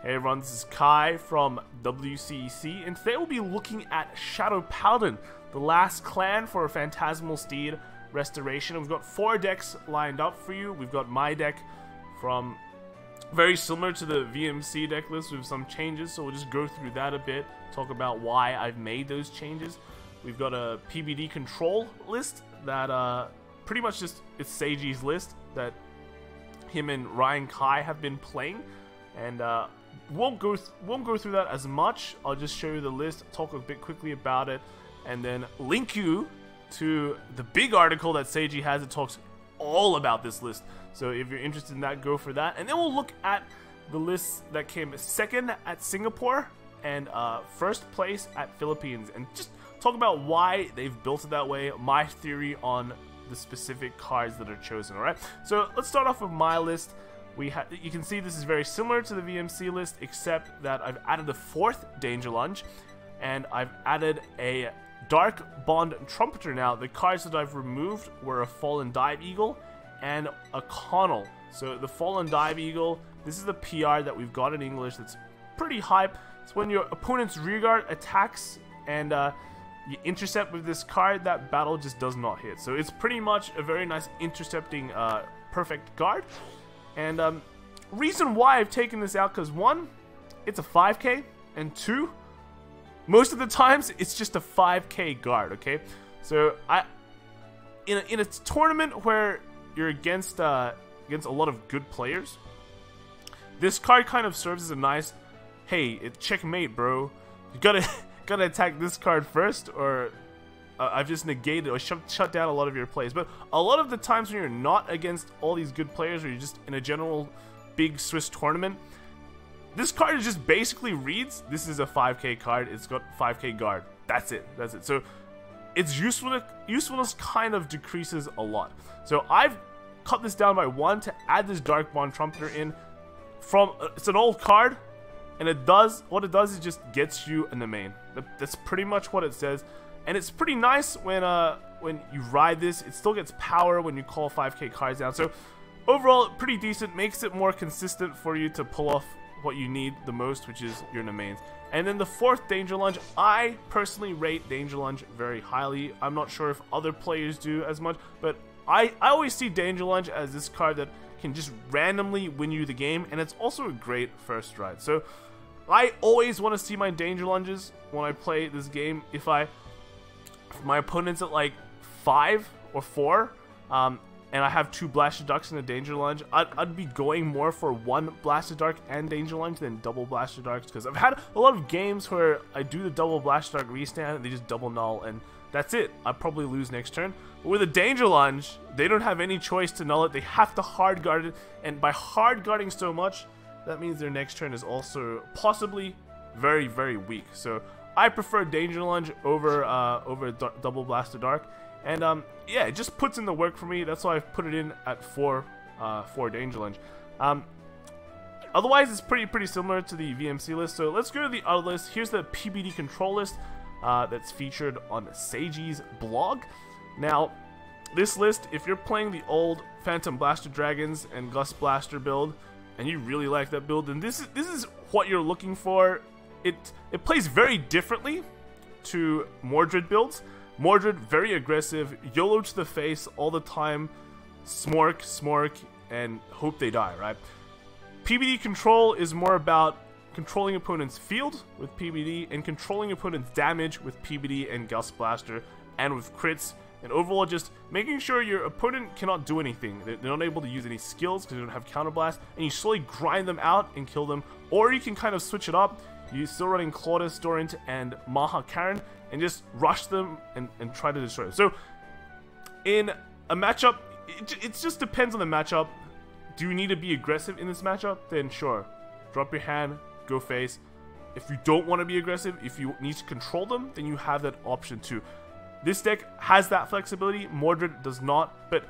Hey everyone, this is Kai from WCEC, and today we'll be looking at Shadow Paladin, the last clan for Phantasmal Steed Restoration. We've got 4 decks lined up for you. We've got my deck from very similar to the VMC deck list with some changes, so we'll just go through that a bit, talk about why I've made those changes. We've got a PBD control list that pretty much just, it's Seiji's list that him and Ryan Kai have been playing, and won't go through that as much. I'll just show you the list, talk a bit quickly about it, and then link you to the big article that Seiji has that talks all about this list. So if you're interested in that, go for that. And then we'll look at the lists that came second at Singapore and first place at Philippines, and just talk about why they've built it that way, my theory on the specific cards that are chosen. Alright, so let's start off with my list. You can see this is very similar to the VMC list, except that I've added a 4th Danger Lunge, and I've added a Dark Bond Trumpeter. Now, the cards that I've removed were a Fallen Dive Eagle and a Connell. So the Fallen Dive Eagle, this is the PR that we've got in English that's pretty hype. It's when your opponent's rearguard attacks and you intercept with this card, that battle just does not hit. So it's pretty much a very nice intercepting perfect guard. And reason why I've taken this out, because 1, it's a 5k, and 2, most of the times it's just a 5k guard. Okay, so in a tournament where you're against a lot of good players, this card kind of serves as a nice, hey, checkmate, bro. You gotta attack this card first, or I've just negated or shut down a lot of your plays. But a lot of the times when you're not against all these good players, or you're just in a general big Swiss tournament, this card just basically reads, this is a 5k card, it's got 5k guard. That's it. So its usefulness kind of decreases a lot. So I've cut this down by 1 to add this Dark Bond Trumpeter in. It's an old card, and what it does is just gets you in the main. That's pretty much what it says. And it's pretty nice when you ride this. It still gets power when you call 5k cards down. So overall, pretty decent. Makes it more consistent for you to pull off what you need the most, which is your mains. And then the 4th Danger Lunge, I personally rate Danger Lunge very highly. I'm not sure if other players do as much, but I always see Danger Lunge as this card that can just randomly win you the game, and it's also a great first ride. So I always want to see my Danger Lunges when I play this game. If my opponent's at like 5 or 4, and I have 2 Blaster Darks and a Danger Lunge, I'd be going more for 1 Blaster Dark and Danger Lunge than double Blaster Darks, because I've had a lot of games where I do the double Blaster Dark restand and they just double null, and that's it. I'd probably lose next turn. But with a Danger Lunge, they don't have any choice to null it. They have to hard guard it, and by hard guarding so much, that means their next turn is also possibly very, very weak. So I prefer Danger Lunge over double Blaster Dark, and yeah, it just puts in the work for me. That's why I've put it in at 4 Danger Lunge. Otherwise, it's pretty similar to the VMC list. So let's go to the other list. Here's the PBD control list that's featured on Seiji's blog. Now, this list, if you're playing the old Phantom Blaster Dragons and Gust Blaster build, and you really like that build, then this is what you're looking for. It plays very differently to Mordred builds. Mordred, very aggressive, YOLO to the face all the time, smork, and hope they die, right? PBD control is more about controlling opponent's field with PBD and controlling opponent's damage with PBD and Gust Blaster and with crits, and overall just making sure your opponent cannot do anything. They're not able to use any skills because they don't have counterblast, and you slowly grind them out and kill them. Or you can kind of switch it up. You're still running Claudus, Dorint, and Macha Karen, and just rush them and try to destroy them. So in a matchup, it just depends on the matchup. Do you need to be aggressive in this matchup? Then sure, drop your hand, go face. If you don't want to be aggressive, if you need to control them, then you have that option too. This deck has that flexibility, Mordred does not, but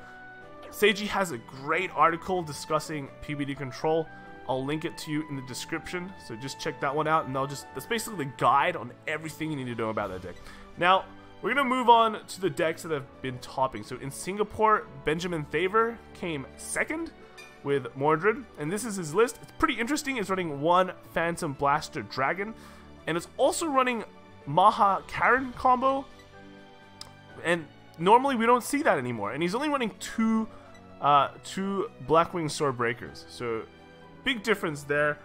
Seiji has a great article discussing PBD control. I'll link it to you in the description, so just check that one out, and that's basically the guide on everything you need to know about that deck. Now, we're going to move on to the decks that have been topping. So in Singapore, Benjamin Thaver came 2nd. with Mordred, and this is his list. It's pretty interesting. It's running 1 Phantom Blaster Dragon, and it's also running Macha Karen combo, and normally we don't see that anymore. And he's only running two Blackwing Swordbreakers, so big difference there.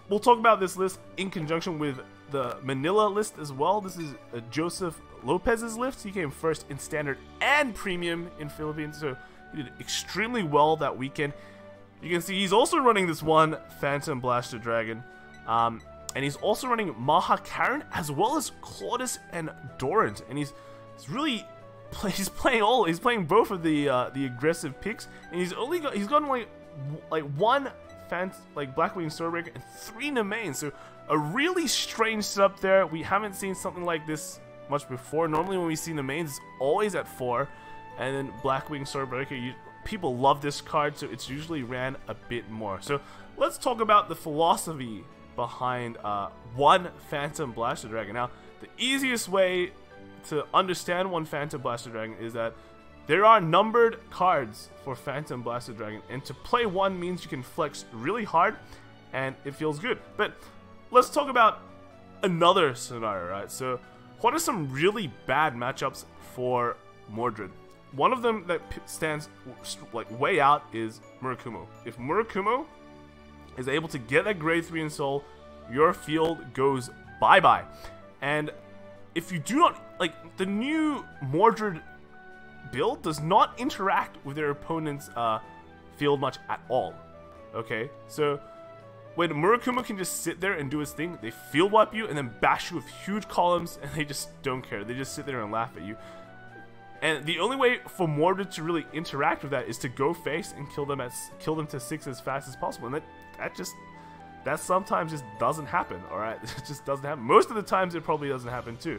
We'll talk about this list in conjunction with the Manila list as well. This is Joseph Lopez's list. He came first in Standard and Premium in Philippines, so he did extremely well that weekend. You can see he's also running this 1 Phantom Blaster Dragon, and he's also running Macha Karen as well as Claudus and Dorint, and he's playing both of the aggressive picks, and he's gotten like 1 Blackwing Swordbreaker and 3 Nemains, so a really strange setup there. We haven't seen something like this much before. Normally when we see Nemains, it's always at 4, and then Blackwing Swordbreaker, people love this card, so it's usually ran a bit more. So let's talk about the philosophy behind 1 Phantom Blaster Dragon. Now, the easiest way to understand 1 Phantom Blaster Dragon is that there are numbered cards for Phantom Blaster Dragon, and to play 1 means you can flex really hard, and it feels good. But let's talk about another scenario, right? So, what are some really bad matchups for Mordred? One of them that stands like way out is Murakumo. If Murakumo is able to get that grade 3 in Soul, your field goes bye-bye. And if you do not, like, the new Mordred build does not interact with their opponent's field much at all. Okay, so when Murakumo can just sit there and do his thing, they field wipe you and then bash you with huge columns, and they just don't care. They just sit there and laugh at you. And the only way for Mordred to really interact with that is to go face and kill them to 6 as fast as possible. And that sometimes just doesn't happen. All right, it just doesn't happen. Most of the times it probably doesn't happen too.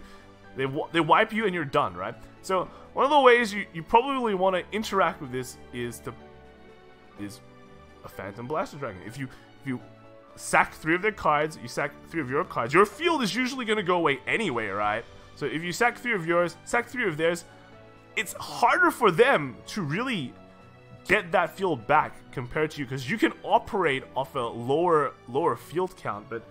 They wipe you and you're done, right? So one of the ways you probably want to interact with this is a Phantom Blaster Dragon. If you sack 3 of their cards, you sack 3 of your cards, your field is usually going to go away anyway, right? So if you sack 3 of yours, sack 3 of theirs, it's harder for them to really get that field back compared to you, because you can operate off a lower field count, but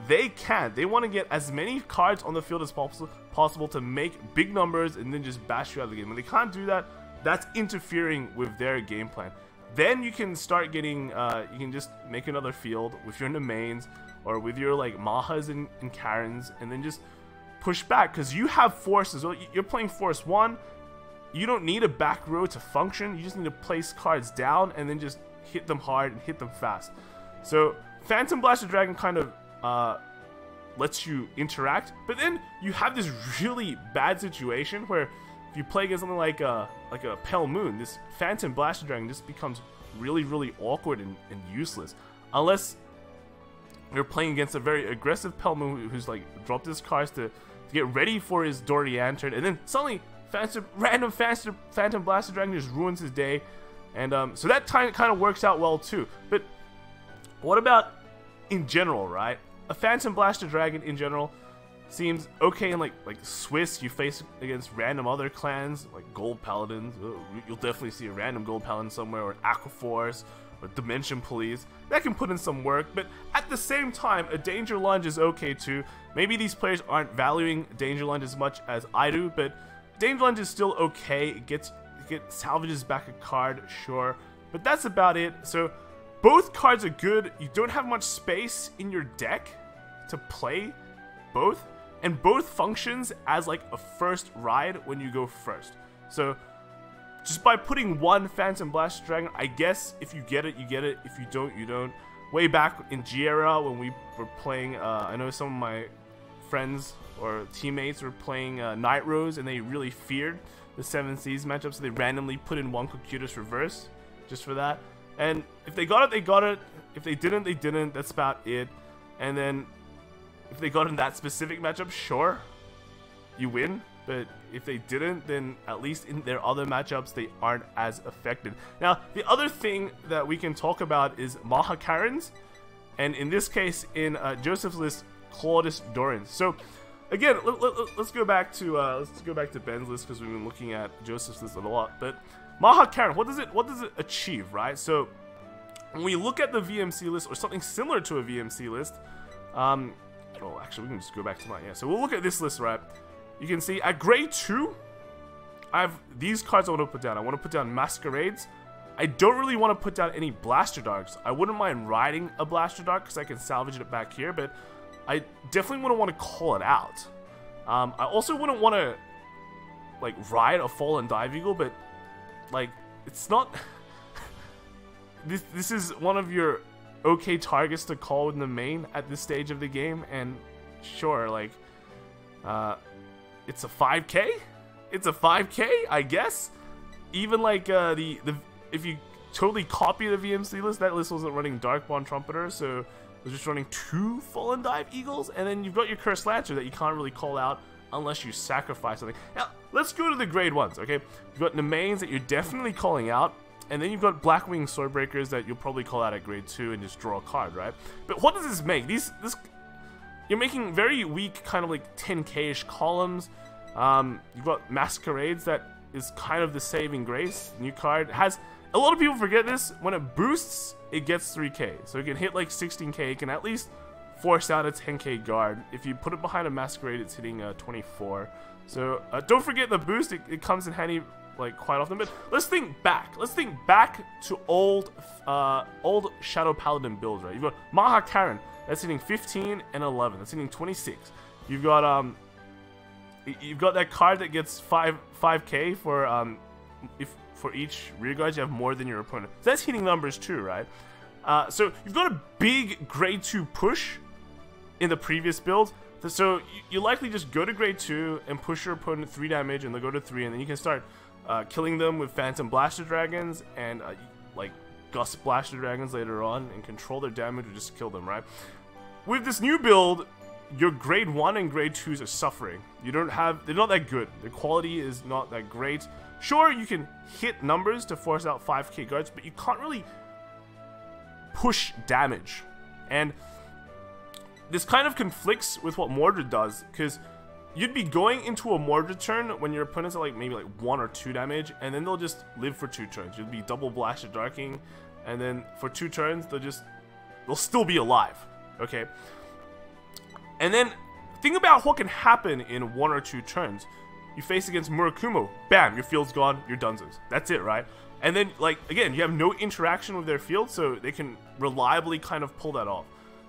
they can't. They want to get as many cards on the field as possible to make big numbers and then just bash you out of the game. When they can't do that, that's interfering with their game plan. Then you can start getting, you can just make another field with your Nemains or with your like Mahas and Karens, and then just push back, because you have forces. So you're playing Force 1. You don't need a back row to function. You just need to place cards down and then just hit them hard and hit them fast. So Phantom Blaster Dragon kind of lets you interact, but then you have this really bad situation where if you play against something like a Pale Moon, this Phantom Blaster Dragon just becomes really awkward and useless, unless you're playing against a very aggressive Pale Moon who's like dropped his cards to get ready for his Dorint turn, and then suddenly random Phantom Blaster Dragon just ruins his day, and so that kind of works out well too. But what about in general, right? A Phantom Blaster Dragon in general seems okay in like Swiss. You face against random other clans like Gold Paladins. You'll definitely see a random Gold Paladin somewhere, or Aquaforce, or Dimension Police. That can put in some work, but at the same time, a Danger Lunge is okay too. Maybe these players aren't valuing Danger Lunge as much as I do, but Danger Lunge is still okay. It salvages back a card, sure, but that's about it. So both cards are good. You don't have much space in your deck to play both, and both functions as like a first ride when you go first. So just by putting 1 Phantom Blaster Dragon, I guess if you get it, you get it. If you don't, you don't. Way back in G-Era when we were playing, I know some of my friends or teammates were playing Night Rose, and they really feared the 7 Seas matchup, so they randomly put in 1 Cocytus Reverse just for that. And if they got it, they got it. If they didn't, they didn't. That's about it. And then if they got in that specific matchup, sure, you win. But if they didn't, then at least in their other matchups, they aren't as affected. Now, the other thing that we can talk about is Macha Karens, and in this case, in Joseph's list, Claudus Dorint. So again, let's go back to Ben's list, because we've been looking at Joseph's list a lot. But Macha Karen, what does it achieve, right? So when we look at the VMC list, or something similar to a VMC list, oh, actually, we can just go back to mine. Yeah, so we'll look at this list, right? You can see at grade 2, I have these cards I want to put down. I want to put down Masquerades. I don't really want to put down any Blaster Darks. I wouldn't mind riding a Blaster Dark because I can salvage it back here, but I definitely wouldn't want to call it out. I also wouldn't want to, like, ride a Fallen Dive Eagle, but, like, it's not... This is one of your okay targets to call in the main at this stage of the game, and sure, like, it's a 5k? It's a 5k, I guess? Even, like, if you totally copy the VMC list, that list wasn't running Darkbond Trumpeter, so it was just running 2 Fallen Dive Eagles, and then you've got your Cursed Lancer that you can't really call out unless you sacrifice something. Now, let's go to the grade 1s, okay? You've got Nemains that you're definitely calling out, and then you've got Blackwing Swordbreakers that you'll probably call out at grade 2 and just draw a card, right? But what does this make? You're making very weak, kind of like 10k-ish columns. You've got Masquerades that is kind of the saving grace. New card has... A lot of people forget this. When it boosts, it gets 3k. So it can hit like 16k. It can at least force out a 10k guard. If you put it behind a Masquerade, it's hitting 24. So don't forget the boost. It comes in handy like quite often. But let's think back. Let's think back to old Shadow Paladin builds, right? You've got Macha Karen. That's hitting 15 and 11. That's hitting 26. You've got that card that gets 5k for for each rear guard you have more than your opponent. So that's hitting numbers too, right? So you've got a big grade 2 push in the previous build. So you likely just go to grade 2 and push your opponent 3 damage, and they'll go to 3, and then you can start killing them with Phantom Blaster Dragons and like Gust Blaster Dragons later on, and control their damage or just kill them, right? With this new build, your grade 1 and grade 2s are suffering. They're not that good. The quality is not that great. Sure, you can hit numbers to force out 5k guards, but you can't really push damage. And this kind of conflicts with what Mordred does, because you'd be going into a Mordred turn when your opponent's at like maybe like 1 or 2 damage, and then they'll just live for 2 turns. You'll be double Blaster Darking, and then for 2 turns, they'll still be alive, okay? And then think about what can happen in 1 or 2 turns. You face against Murakumo, bam, your field's gone, you're dunzos. That's it, right? And then, like, again, you have no interaction with their field, so they can reliably kind of pull that off.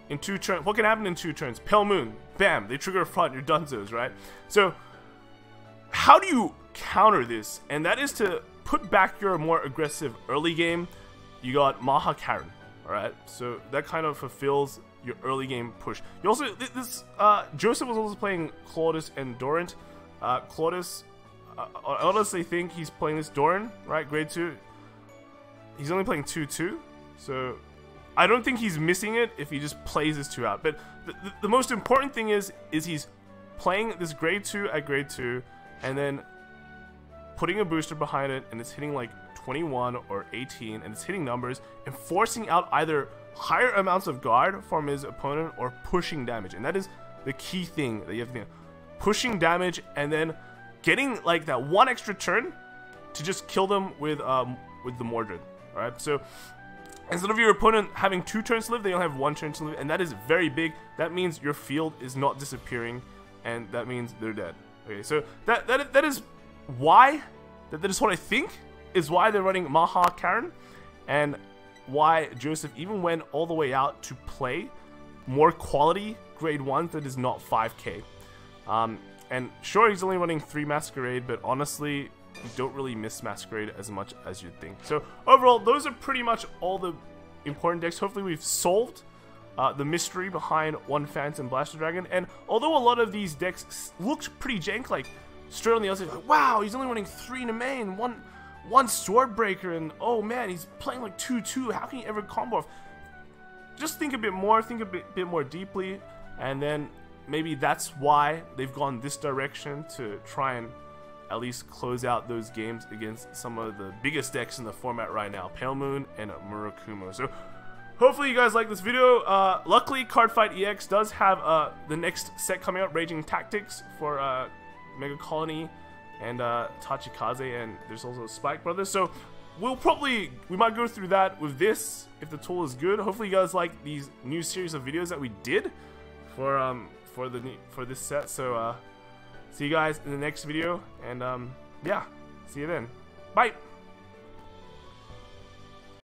In 2 turns, what can happen in 2 turns? Pale Moon, bam, they trigger a front, you're dunzos, right? So, how do you counter this? And that is to put back your more aggressive early game. You got Macha Karen, alright? So, that kind of fulfills your early game push. You also, Joseph was also playing Claudius and Dorint. Claudius, I honestly think he's playing this Dorint, right? Grade 2. He's only playing 2-2, so I don't think he's missing it if he just plays his 2 out. But the most important thing is he's playing this grade 2 at grade 2, and then putting a booster behind it, and it's hitting like 21 or 18, and it's hitting numbers, and forcing out either higher amounts of guard from his opponent or pushing damage. And that is the key thing that you have to think of. Pushing damage, and then getting like that 1 extra turn to just kill them with the Mordred. Alright, so instead of your opponent having 2 turns to live, they only have 1 turn to live, and that is very big. That means your field is not disappearing, and that means they're dead. Okay, so that is why, that is what I think is why they're running Macha Karen, and why Joseph even went all the way out to play more quality grade 1 that is not 5k. And sure, he's only running 3 Masquerade, but honestly, you don't really miss Masquerade as much as you'd think. So overall, those are pretty much all the important decks. Hopefully we've solved the mystery behind 1 Phantom Blaster Dragon. And although a lot of these decks looked pretty jank, like straight on the outside, like, wow, he's only running 3 in a main, one Swordbreaker, and oh man, he's playing like 2-2. How can he ever combo off? Just think a bit more, think a bit more deeply, and then maybe that's why they've gone this direction, to try and at least close out those games against some of the biggest decks in the format right now, Pale Moon and Murakumo. So hopefully you guys like this video. Luckily, Cardfight EX does have the next set coming out, Raging Tactics, for Mega Colony and Tachikaze, and there's also Spike Brothers. So we might go through that with this if the tool is good. Hopefully you guys like these new series of videos that we did for this set. So see you guys in the next video, and yeah, see you then. Bye.